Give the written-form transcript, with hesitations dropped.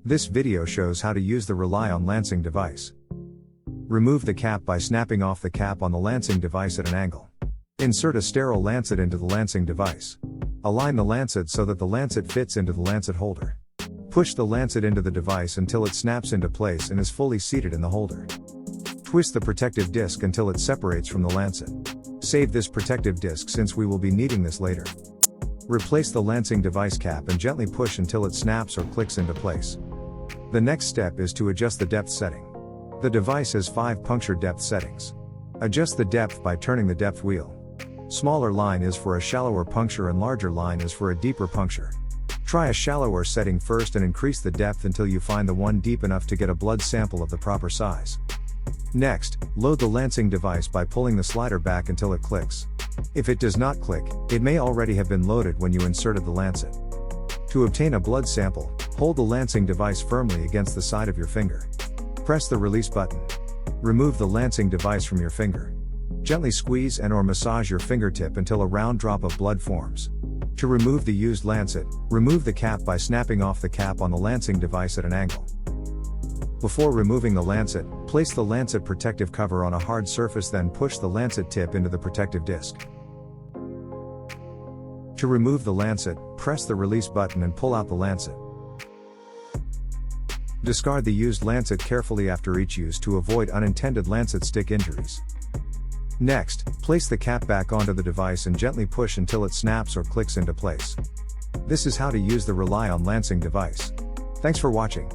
This video shows how to use the ReliOn Lancing Device. Remove the cap by snapping off the cap on the lancing device at an angle. Insert a sterile lancet into the lancing device. Align the lancet so that the lancet fits into the lancet holder. Push the lancet into the device until it snaps into place and is fully seated in the holder. Twist the protective disc until it separates from the lancet. Save this protective disc since we will be needing this later. Replace the lancing device cap and gently push until it snaps or clicks into place. The next step is to adjust the depth setting. The device has 5 puncture depth settings. Adjust the depth by turning the depth wheel. Smaller line is for a shallower puncture and larger line is for a deeper puncture. Try a shallower setting first and increase the depth until you find the one deep enough to get a blood sample of the proper size. Next, load the lancing device by pulling the slider back until it clicks. If it does not click, it may already have been loaded when you inserted the lancet. To obtain a blood sample, hold the lancing device firmly against the side of your finger. Press the release button. Remove the lancing device from your finger. Gently squeeze and/or massage your fingertip until a round drop of blood forms. To remove the used lancet, remove the cap by snapping off the cap on the lancing device at an angle. Before removing the lancet, place the lancet protective cover on a hard surface, then push the lancet tip into the protective disc. To remove the lancet, press the release button and pull out the lancet. Discard the used lancet carefully after each use to avoid unintended lancet stick injuries. Next, place the cap back onto the device and gently push until it snaps or clicks into place. This is how to use the ReliOn Lancing Device. Thanks for watching.